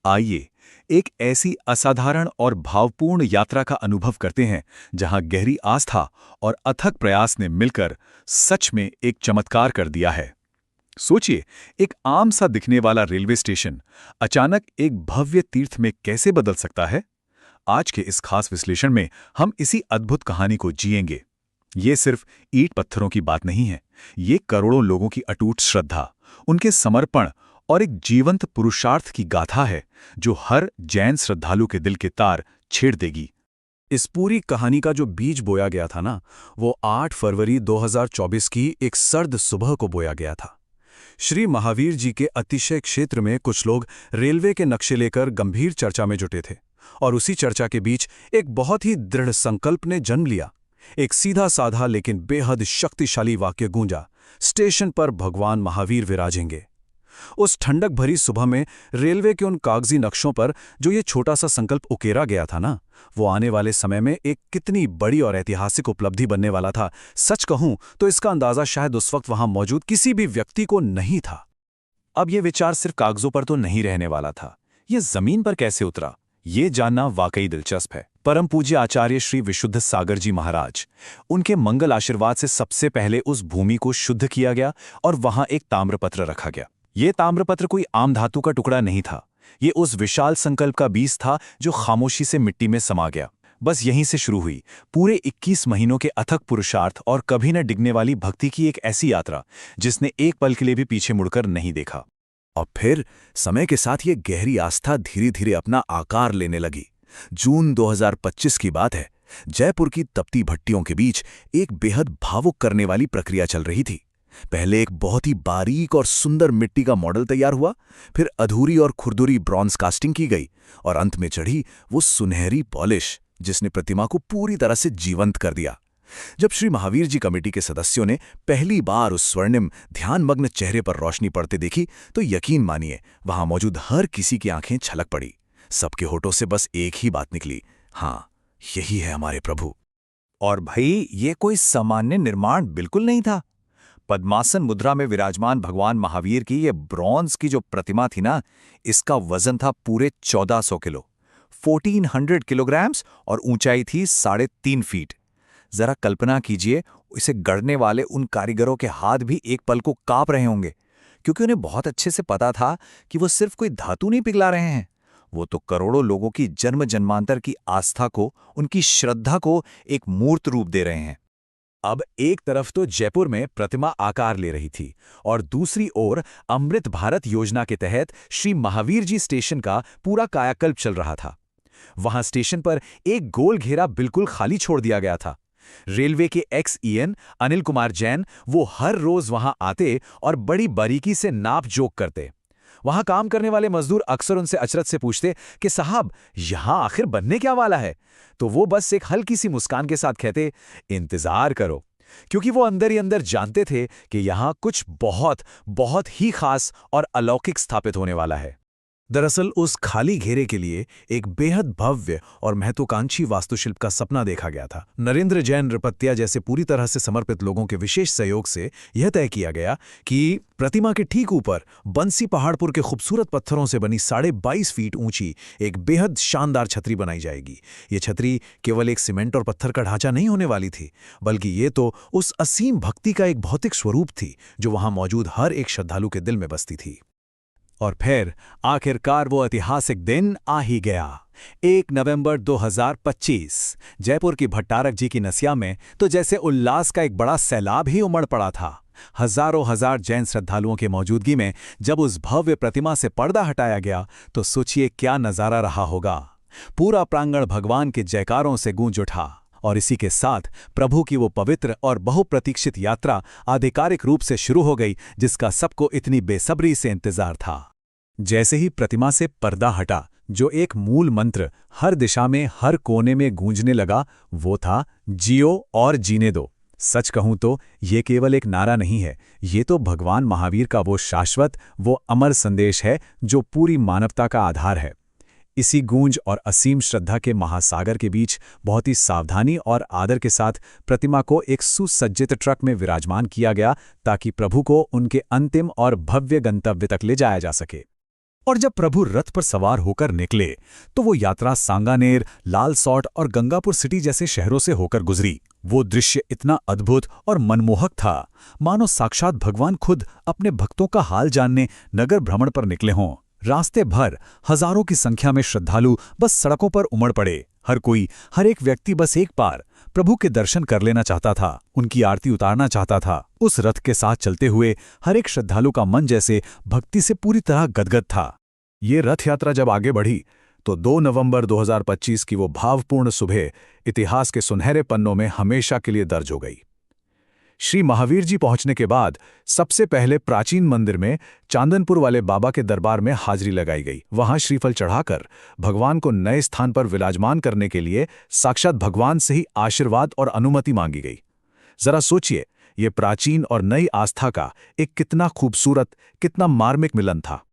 आइए एक ऐसी असाधारण और भावपूर्ण यात्रा का अनुभव करते हैं जहां गहरी आस्था और अथक प्रयास ने मिलकर सच में एक चमत्कार कर दिया है। सोचिए, एक आम सा दिखने वाला रेलवे स्टेशन अचानक एक भव्य तीर्थ में कैसे बदल सकता है। आज के इस खास विश्लेषण में हम इसी अद्भुत कहानी को जिएंगे। ये सिर्फ ईंट पत्थरों की बात नहीं है, ये करोड़ों लोगों की अटूट श्रद्धा, उनके समर्पण और एक जीवंत पुरुषार्थ की गाथा है जो हर जैन श्रद्धालु के दिल के तार छेड़ देगी। इस पूरी कहानी का जो बीज बोया गया था ना, वो 8 फरवरी 2024 की एक सर्द सुबह को बोया गया था। श्री महावीर जी के अतिशय क्षेत्र में कुछ लोग रेलवे के नक्शे लेकर गंभीर चर्चा में जुटे थे, और उसी चर्चा के बीच एक बहुत ही दृढ़ संकल्प ने जन्म लिया। एक सीधा साधा लेकिन बेहद शक्तिशाली वाक्य गूंजा, स्टेशन पर भगवान महावीर विराजेंगे। उस ठंडक भरी सुबह में रेलवे के उन कागजी नक्शों पर जो ये छोटा सा संकल्प उकेरा गया था ना, वो आने वाले समय में एक कितनी बड़ी और ऐतिहासिक उपलब्धि बनने वाला था। सच कहूं तो इसका अंदाजा शायद उस वक्त वहां मौजूद किसी भी व्यक्ति को नहीं था। अब ये विचार सिर्फ कागजों पर तो नहीं रहने वाला था, ये जमीन पर कैसे उतरा, ये जानना वाकई दिलचस्प है। परम पूज्य आचार्य श्री विशुद्ध सागर जी महाराज, उनके मंगल आशीर्वाद से सबसे पहले उस भूमि को शुद्ध किया गया और वहां एक ताम्रपत्र रखा गया। ये ताम्रपत्र कोई आम धातु का टुकड़ा नहीं था, ये उस विशाल संकल्प का बीज था जो खामोशी से मिट्टी में समा गया। बस यहीं से शुरू हुई पूरे 21 महीनों के अथक पुरुषार्थ और कभी न डिगने वाली भक्ति की एक ऐसी यात्रा जिसने एक पल के लिए भी पीछे मुड़कर नहीं देखा। और फिर समय के साथ ये गहरी आस्था धीरे धीरे अपना आकार लेने लगी। जून 2025 की बात है। जयपुर की तपती भट्टियों के बीच एक बेहद भावुक करने वाली प्रक्रिया चल रही थी। पहले एक बहुत ही बारीक और सुंदर मिट्टी का मॉडल तैयार हुआ, फिर अधूरी और खुरदुरी ब्रॉन्ज कास्टिंग की गई, और अंत में चढ़ी वो सुनहरी पॉलिश जिसने प्रतिमा को पूरी तरह से जीवंत कर दिया। जब श्री महावीर जी कमेटी के सदस्यों ने पहली बार उस स्वर्णिम ध्यानमग्न चेहरे पर रोशनी पड़ते देखी तो यकीन मानिए वहां मौजूद हर किसी की आंखें छलक पड़ी। सबके होठों से बस एक ही बात निकली, हाँ, यही है हमारे प्रभु। और भाई, ये कोई सामान्य निर्माण बिल्कुल नहीं था। पद्मासन मुद्रा में विराजमान भगवान महावीर की ये ब्रॉन्ज की जो प्रतिमा थी ना, इसका वजन था पूरे 1400 किलो, 1400 किलोग्राम्स, और ऊंचाई थी 3.5 फीट। जरा कल्पना कीजिए, इसे गढ़ने वाले उन कारीगरों के हाथ भी एक पल को कांप रहे होंगे, क्योंकि उन्हें बहुत अच्छे से पता था कि वो सिर्फ कोई धातु नहीं पिघला रहे हैं, वो तो करोड़ों लोगों की जन्म जन्मांतर की आस्था को, उनकी श्रद्धा को एक मूर्त रूप दे रहे हैं। अब एक तरफ तो जयपुर में प्रतिमा आकार ले रही थी, और दूसरी ओर अमृत भारत योजना के तहत श्री महावीर जी स्टेशन का पूरा कायाकल्प चल रहा था। वहां स्टेशन पर एक गोल घेरा बिल्कुल खाली छोड़ दिया गया था। रेलवे के एक्स-ईएन अनिल कुमार जैन वो हर रोज वहां आते और बड़ी बारीकी से नाप जोक करते। वहां काम करने वाले मजदूर अक्सर उनसे अचरज से पूछते कि साहब, यहां आखिर बनने क्या वाला है? तो वो बस एक हल्की सी मुस्कान के साथ कहते, इंतजार करो, क्योंकि वो अंदर ही अंदर जानते थे कि यहां कुछ बहुत बहुत ही खास और अलौकिक स्थापित होने वाला है। दरअसल उस खाली घेरे के लिए एक बेहद भव्य और महत्वाकांक्षी वास्तुशिल्प का सपना देखा गया था। नरेंद्र जैन नृपत्या जैसे पूरी तरह से समर्पित लोगों के विशेष सहयोग से यह तय किया गया कि प्रतिमा के ठीक ऊपर बंसी पहाड़पुर के खूबसूरत पत्थरों से बनी 22.5 फीट ऊंची एक बेहद शानदार छतरी बनाई जाएगी। ये छतरी केवल एक सीमेंट और पत्थर का ढांचा नहीं होने वाली थी, बल्कि ये तो उस असीम भक्ति का एक भौतिक स्वरूप थी जो वहां मौजूद हर एक श्रद्धालु के दिल में बसती थी। और फिर आखिरकार वो ऐतिहासिक दिन आ ही गया। 1 नवंबर 2025 जयपुर की भट्टारक जी की नसिया में तो जैसे उल्लास का एक बड़ा सैलाब ही उमड़ पड़ा था। हजारों हजार जैन श्रद्धालुओं की मौजूदगी में जब उस भव्य प्रतिमा से पर्दा हटाया गया तो सोचिए क्या नजारा रहा होगा। पूरा प्रांगण भगवान के जयकारों से गूंज उठा, और इसी के साथ प्रभु की वो पवित्र और बहुप्रतीक्षित यात्रा आधिकारिक रूप से शुरू हो गई, जिसका सबको इतनी बेसब्री से इंतजार था। जैसे ही प्रतिमा से पर्दा हटा, जो एक मूल मंत्र हर दिशा में हर कोने में गूंजने लगा, वो था जियो और जीने दो। सच कहूं तो ये केवल एक नारा नहीं है, ये तो भगवान महावीर का वो शाश्वत, वो अमर संदेश है जो पूरी मानवता का आधार है। इसी गूंज और असीम श्रद्धा के महासागर के बीच बहुत ही सावधानी और आदर के साथ प्रतिमा को एक सुसज्जित ट्रक में विराजमान किया गया, ताकि प्रभु को उनके अंतिम और भव्य गंतव्य तक ले जाया जा सके। और जब प्रभु रथ पर सवार होकर निकले तो वो यात्रा सांगानेर, लालसोट और गंगापुर सिटी जैसे शहरों से होकर गुजरी। वो दृश्य इतना अद्भुत और मनमोहक था, मानो साक्षात भगवान खुद अपने भक्तों का हाल जानने नगर भ्रमण पर निकले हों। रास्ते भर हजारों की संख्या में श्रद्धालु बस सड़कों पर उमड़ पड़े। हर एक व्यक्ति बस एक बार प्रभु के दर्शन कर लेना चाहता था, उनकी आरती उतारना चाहता था। उस रथ के साथ चलते हुए हर एक श्रद्धालु का मन जैसे भक्ति से पूरी तरह गदगद था। ये रथ यात्रा जब आगे बढ़ी तो 2 नवंबर 2025 की वो भावपूर्ण सुबह इतिहास के सुनहरे पन्नों में हमेशा के लिए दर्ज हो गई। श्री महावीर जी पहुंचने के बाद सबसे पहले प्राचीन मंदिर में चांदनपुर वाले बाबा के दरबार में हाजिरी लगाई गई। वहां श्रीफल चढ़ाकर भगवान को नए स्थान पर विराजमान करने के लिए साक्षात भगवान से ही आशीर्वाद और अनुमति मांगी गई। जरा सोचिए, ये प्राचीन और नई आस्था का एक कितना खूबसूरत, कितना मार्मिक मिलन था।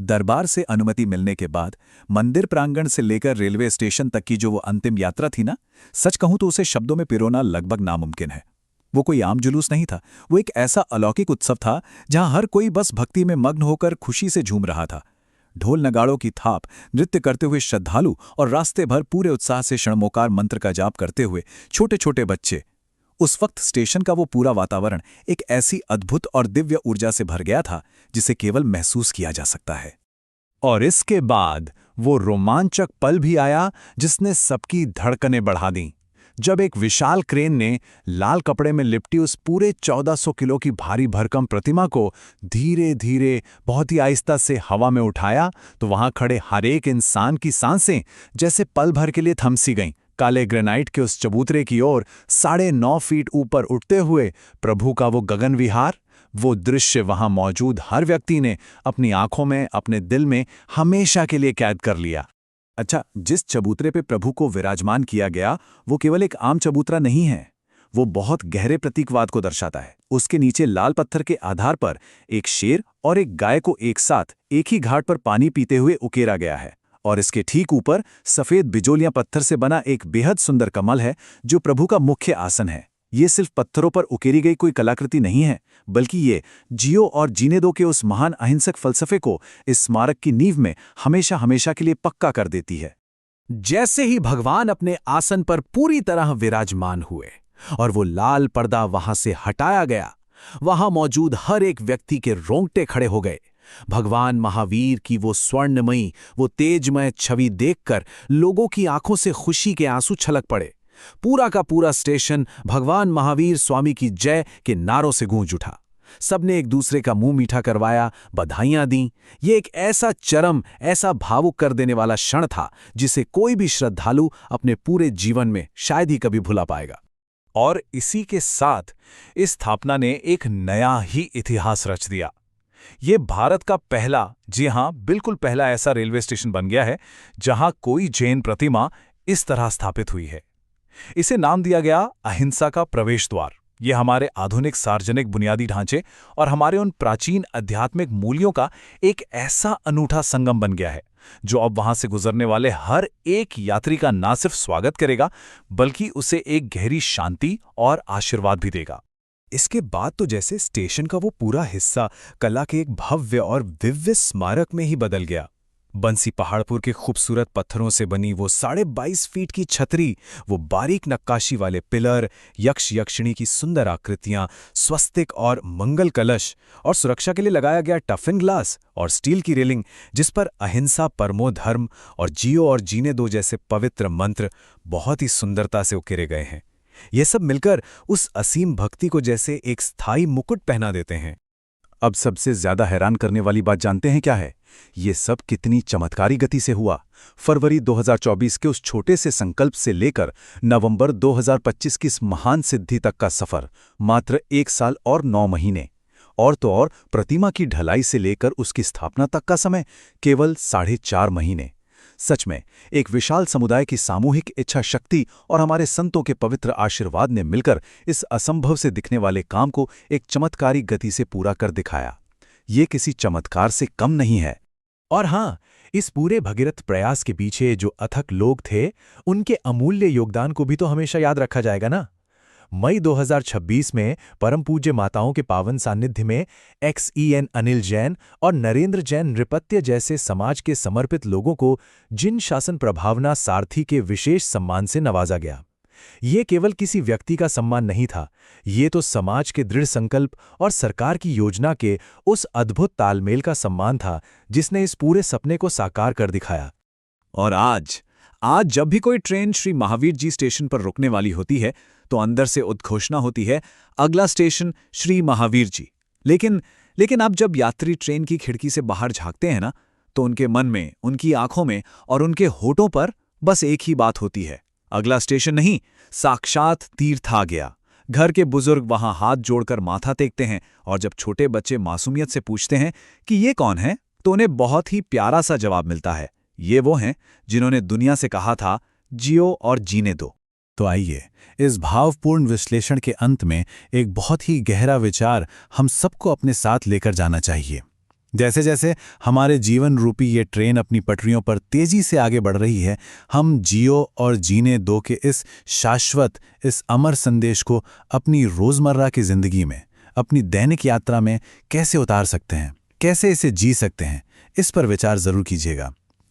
दरबार से अनुमति मिलने के बाद मंदिर प्रांगण से लेकर रेलवे स्टेशन तक की जो वो अंतिम यात्रा थी ना, सच कहूं तो उसे शब्दों में पिरोना लगभग नामुमकिन है। वो कोई आम जुलूस नहीं था, वो एक ऐसा अलौकिक उत्सव था जहां हर कोई बस भक्ति में मग्न होकर खुशी से झूम रहा था। ढोल नगाड़ों की थाप, नृत्य करते हुए श्रद्धालु और रास्ते भर पूरे उत्साह से षणमोकार मंत्र का जाप करते हुए छोटे छोटे बच्चे। उस वक्त स्टेशन का वो पूरा वातावरण एक ऐसी अद्भुत और दिव्य ऊर्जा से भर गया था जिसे केवल महसूस किया जा सकता है। और इसके बाद वो रोमांचक पल भी आया जिसने सबकी धड़कनें बढ़ा दी, जब एक विशाल क्रेन ने लाल कपड़े में लिपटी उस पूरे 1400 किलो की भारी भरकम प्रतिमा को धीरे धीरे, बहुत ही आहिस्ता से हवा में उठाया, तो वहां खड़े हर एक इंसान की सांसें जैसे पल भर के लिए थम सी गईं। काले ग्रेनाइट के उस चबूतरे की ओर 9.5 फीट ऊपर उठते हुए प्रभु का वो गगन विहार, वो दृश्य वहां मौजूद हर व्यक्ति ने अपनी आंखों में, अपने दिल में हमेशा के लिए कैद कर लिया। अच्छा, जिस चबूतरे पे प्रभु को विराजमान किया गया वो केवल एक आम चबूतरा नहीं है, वो बहुत गहरे प्रतीकवाद को दर्शाता है। उसके नीचे लाल पत्थर के आधार पर एक शेर और एक गाय को एक साथ एक ही घाट पर पानी पीते हुए उकेरा गया है, और इसके ठीक ऊपर सफेद बिजोलियां पत्थर से बना एक बेहद सुंदर कमल है जो प्रभु का मुख्य आसन है। ये सिर्फ पत्थरों पर उकेरी गई कोई कलाकृति नहीं है, बल्कि ये जियो और जीने दो के उस महान अहिंसक फलसफे को इस स्मारक की नींव में हमेशा हमेशा के लिए पक्का कर देती है। जैसे ही भगवान अपने आसन पर पूरी तरह विराजमान हुए और वो लाल पर्दा वहां से हटाया गया, वहां मौजूद हर एक व्यक्ति के रोंगटे खड़े हो गए। भगवान महावीर की वो स्वर्णमयी, वो तेजमय छवि देखकर लोगों की आंखों से खुशी के आंसू छलक पड़े। पूरा का पूरा स्टेशन भगवान महावीर स्वामी की जय के नारों से गूंज उठा। सबने एक दूसरे का मुंह मीठा करवाया, बधाइयां दी। ये एक ऐसा चरम, ऐसा भावुक कर देने वाला क्षण था जिसे कोई भी श्रद्धालु अपने पूरे जीवन में शायद ही कभी भुला पाएगा। और इसी के साथ इस स्थापना ने एक नया ही इतिहास रच दिया। ये भारत का पहला, जी हां, बिल्कुल पहला ऐसा रेलवे स्टेशन बन गया है जहां कोई जैन प्रतिमा इस तरह स्थापित हुई है। इसे नाम दिया गया अहिंसा का प्रवेश द्वार। ये हमारे आधुनिक सार्वजनिक बुनियादी ढांचे और हमारे उन प्राचीन आध्यात्मिक मूल्यों का एक ऐसा अनूठा संगम बन गया है जो अब वहां से गुजरने वाले हर एक यात्री का ना सिर्फ स्वागत करेगा, बल्कि उसे एक गहरी शांति और आशीर्वाद भी देगा। इसके बाद तो जैसे स्टेशन का वो पूरा हिस्सा कला के एक भव्य और दिव्य स्मारक में ही बदल गया। बंसी पहाड़पुर के खूबसूरत पत्थरों से बनी वो 22.5 फीट की छतरी, वो बारीक नक्काशी वाले पिलर, यक्ष यक्षिणी की सुंदर आकृतियां, स्वस्तिक और मंगल कलश, और सुरक्षा के लिए लगाया गया टफिन ग्लास और स्टील की रेलिंग जिस पर अहिंसा परमो धर्म और जियो और जीने दो जैसे पवित्र मंत्र बहुत ही सुंदरता से उकेरे गए हैं। ये सब मिलकर उस असीम भक्ति को जैसे एक स्थायी मुकुट पहना देते हैं। अब सबसे ज्यादा हैरान करने वाली बात जानते हैं क्या है? ये सब कितनी चमत्कारी गति से हुआ। फरवरी 2024 के उस छोटे से संकल्प से लेकर नवंबर 2025 की इस महान सिद्धि तक का सफर मात्र 1 साल और 9 महीने। और तो और प्रतिमा की ढलाई से लेकर उसकी स्थापना तक का समय केवल 4.5 महीने। सच में एक विशाल समुदाय की सामूहिक इच्छा शक्ति और हमारे संतों के पवित्र आशीर्वाद ने मिलकर इस असंभव से दिखने वाले काम को एक चमत्कारी गति से पूरा कर दिखाया। ये किसी चमत्कार से कम नहीं है। और हाँ, इस पूरे भगीरथ प्रयास के पीछे जो अथक लोग थे, उनके अमूल्य योगदान को भी तो हमेशा याद रखा जाएगा ना। मई 2026 में परम पूज्य माताओं के पावन सानिध्य में XEN अनिल जैन और नरेंद्र जैन नृपत्य जैसे समाज के समर्पित लोगों को जिन शासन प्रभावना सारथी के विशेष सम्मान से नवाजा गया। ये केवल किसी व्यक्ति का सम्मान नहीं था, ये तो समाज के दृढ़ संकल्प और सरकार की योजना के उस अद्भुत तालमेल का सम्मान था जिसने इस पूरे सपने को साकार कर दिखाया। और आज जब भी कोई ट्रेन श्री महावीर जी स्टेशन पर रुकने वाली होती है तो अंदर से उद्घोषणा होती है, अगला स्टेशन श्री महावीर जी। लेकिन अब जब यात्री ट्रेन की खिड़की से बाहर झांकते हैं ना, तो उनके मन में, उनकी आंखों में और उनके होठों पर बस एक ही बात होती है, अगला स्टेशन नहीं, साक्षात तीर्थ आ गया। घर के बुजुर्ग वहां हाथ जोड़कर माथा टेकते हैं और जब छोटे बच्चे मासूमियत से पूछते हैं कि ये कौन है, तो उन्हें बहुत ही प्यारा सा जवाब मिलता है, ये वो हैं जिन्होंने दुनिया से कहा था जियो और जीने दो। तो आइए इस भावपूर्ण विश्लेषण के अंत में एक बहुत ही गहरा विचार हम सबको अपने साथ लेकर जाना चाहिए। जैसे जैसे हमारे जीवन रूपी ये ट्रेन अपनी पटरियों पर तेजी से आगे बढ़ रही है, हम जियो और जीने दो के इस शाश्वत, इस अमर संदेश को अपनी रोजमर्रा की जिंदगी में, अपनी दैनिक यात्रा में कैसे उतार सकते हैं, कैसे इसे जी सकते हैं, इस पर विचार जरूर कीजिएगा।